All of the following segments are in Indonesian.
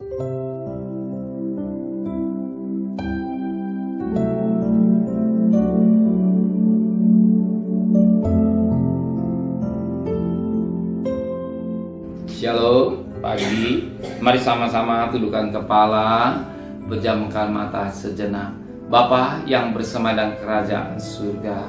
Shalom, pagi. Mari sama-sama tundukkan kepala, pejamkan mata sejenak. Bapa yang bersama dalam kerajaan surga,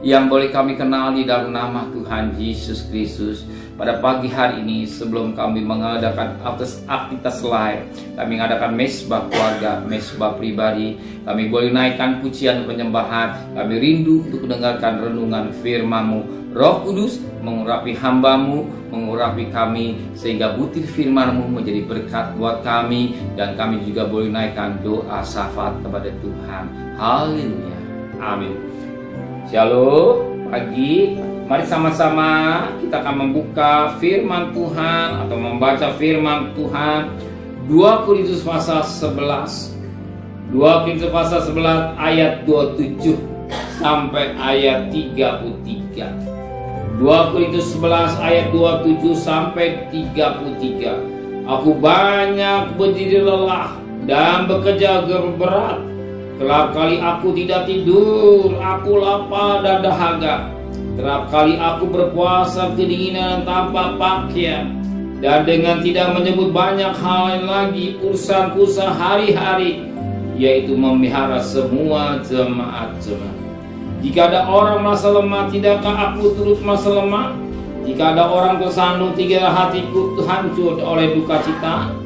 yang boleh kami kenal di dalam nama Tuhan Yesus Kristus. Pada pagi hari ini, sebelum kami mengadakan aktivitas lain, kami mengadakan mesbah keluarga, mesbah pribadi, kami boleh naikkan pujian penyembahan. Kami rindu untuk mendengarkan renungan firman-Mu. Roh Kudus mengurapi hamba-Mu, mengurapi kami, sehingga butir firman-Mu menjadi berkat buat kami, dan kami juga boleh naikkan doa syafaat kepada Tuhan. Haleluya, amin. Shalom, pagi. Mari sama-sama kita akan membuka firman Tuhan atau membaca firman Tuhan 2 Korintus pasal 11. 2 Korintus pasal 11 ayat 27 sampai ayat 33. 2 Korintus 11 ayat 27 sampai 33. Aku banyak berdiri lelah dan bekerja berat. Kerap kali aku tidak tidur, aku lapar dan dahaga. Kerap kali aku berpuasa kedinginan tanpa pakaian, dan dengan tidak menyebut banyak hal lain lagi, urusanku sehari-hari, yaitu memelihara semua jemaat-jemaat. Jika ada orang merasa lemah, tidakkah aku turut merasa lemah? Jika ada orang tersandung, tidakkah hatiku hancur oleh duka cita?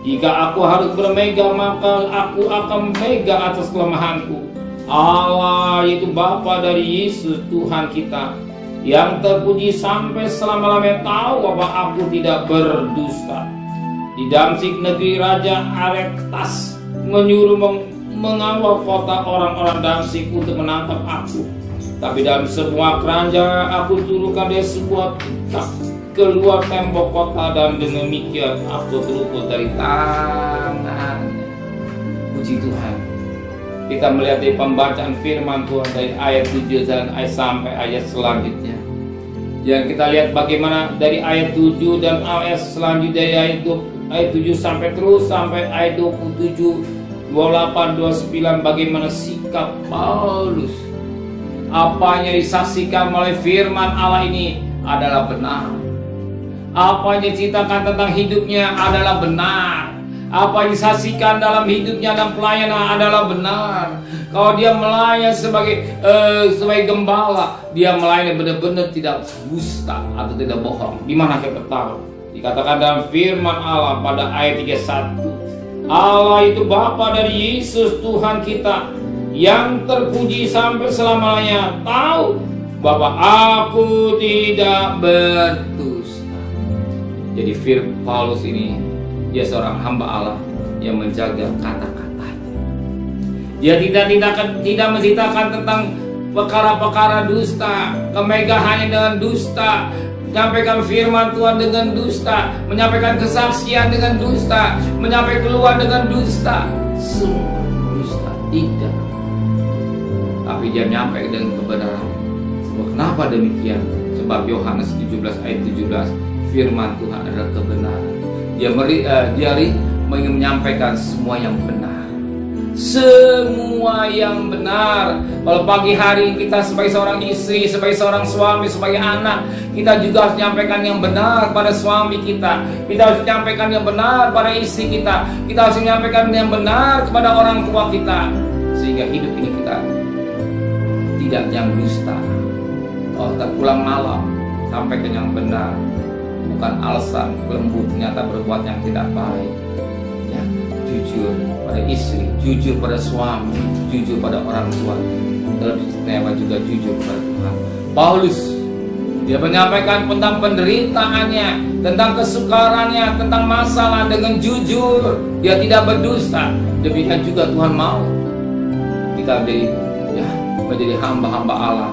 Jika aku harus bermega, maka aku akan mega atas kelemahanku. Allah, yaitu Bapa dari Yesus Tuhan kita, yang terpuji sampai selama-lamanya, tahu bahwa aku tidak berdusta. Di Damsyik, negeri Raja Aretas menyuruh mengawal kota orang-orang Damsyik untuk menangkap aku. Tapi dalam sebuah keranjang aku turunkan dia sebuah kitab keluar tembok kota, dan dengan demikian aku terluput dari tangannya. Puji Tuhan. Kita melihat di pembacaan firman Tuhan dari ayat 7 dan sampai ayat selanjutnya. Yang kita lihat bagaimana dari ayat 7 dan ayat selanjutnya, dari ayat 7 sampai terus sampai ayat 27, 28, 29, bagaimana sikap Paulus. Apa yang disaksikan oleh firman Allah ini adalah benar. Apa yang diceritakan tentang hidupnya adalah benar. Apa yang disaksikan dalam hidupnya dan pelayanan adalah benar. Kalau dia melayani sebagai gembala, dia melayani benar-benar tidak dusta atau tidak bohong. Di mana kita tahu? Dikatakan dalam firman Allah pada ayat 31, Allah itu Bapa dari Yesus Tuhan kita, yang terpuji sampai selamanya, tahu bahwa aku tidak berdusta. Jadi firman Paulus ini, dia seorang hamba Allah yang menjaga kata-katanya. Dia tidak menceritakan tentang perkara-perkara dusta, kemegahannya dengan dusta, menyampaikan firman Tuhan dengan dusta, menyampaikan kesaksian dengan dusta, menyampaikan keluhan dengan dusta. Semua dusta, tidak. Tapi dia menyampaikan dengan kebenaran. Kenapa demikian? Sebab Yohanes 17 ayat 17, firman Tuhan adalah kebenaran. Dia menyampaikan semua yang benar. Semua yang benar. Kalau pagi hari kita sebagai seorang istri, sebagai seorang suami, sebagai anak, kita juga harus menyampaikan yang benar pada suami kita. Kita harus menyampaikan yang benar pada istri kita. Kita harus menyampaikan yang benar kepada orang tua kita, sehingga hidup ini kita tidak yang dusta. Kalau kita pulang malam, sampaikan yang benar. Bukan alasan lembut ternyata berbuat yang tidak baik. Ya, jujur pada istri, jujur pada suami, jujur pada orang tua, terlebih istimewa juga jujur pada Tuhan. Paulus, dia menyampaikan tentang penderitaannya, tentang kesukarannya, tentang masalah dengan jujur. Dia tidak berdusta. Demikian juga Tuhan mau kita menjadi hamba-hamba Allah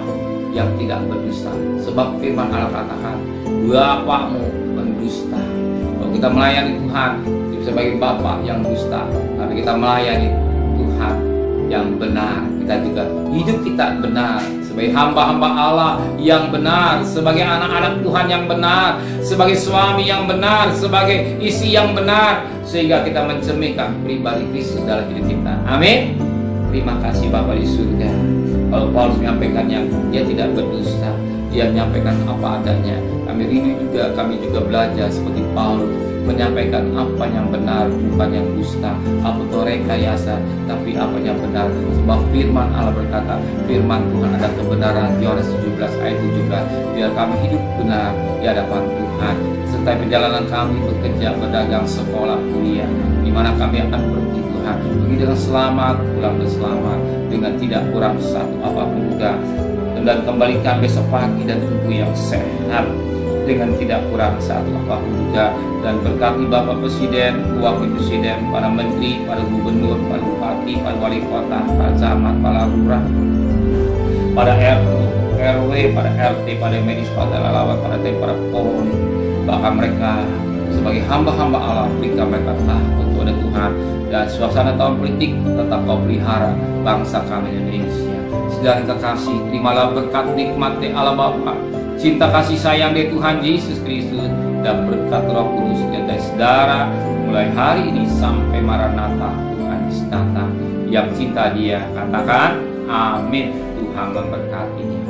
yang tidak berdusta. Sebab firman Allah katakan, bapakmu pendusta. Kalau kita melayani Tuhan, sebagai bapak yang dusta, tapi kita melayani Tuhan yang benar. Kita juga hidup kita benar sebagai hamba-hamba Allah yang benar, sebagai anak-anak Tuhan yang benar, sebagai suami yang benar, sebagai istri yang benar, sehingga kita mencerminkan pribadi Kristus dalam hidup kita. Amin. Terima kasih Bapa di surga. Kalau Paulus menyampaikannya, dia tidak berdusta, dia menyampaikan apa adanya. Kami juga belajar seperti Paulus, menyampaikan apa yang benar, bukan yang dusta, apa itu rekayasa, tapi apa yang benar. Sebab firman Allah berkata, firman Tuhan ada kebenaran. Yohanes 17 ayat 17. Biar kami hidup benar di hadapan Tuhan, serta perjalanan kami bekerja, berdagang, sekolah, kuliah, di mana kami akan pergi Tuhan, pergi dengan selamat, pulang dengan selamat, dengan tidak kurang satu apapun juga, dan kembalikan besok pagi dan tubuh yang sehat dengan tidak kurang satu apapun juga. Dan berkati Bapak Presiden, Wakil Presiden, para menteri, para gubernur, para bupati, para wali kota, para camat, para lurah, pada RW, pada RT, pada medis, pada relawan, pada TNI, para Polri, bahkan mereka sebagai hamba-hamba Allah, berikan mereka takut kepada Tuhan, dan suasana tahun politik tetap kau pelihara bangsa kami Indonesia. Saudara kekasih, terimalah berkat nikmat dari Allah Bapa, cinta kasih sayang dari Tuhan Yesus Kristus, dan berkat Roh Kudus dari saudara mulai hari ini sampai Maranatha Tuhan Yesus datang. Yang cinta Dia katakan amin. Tuhan memberkati.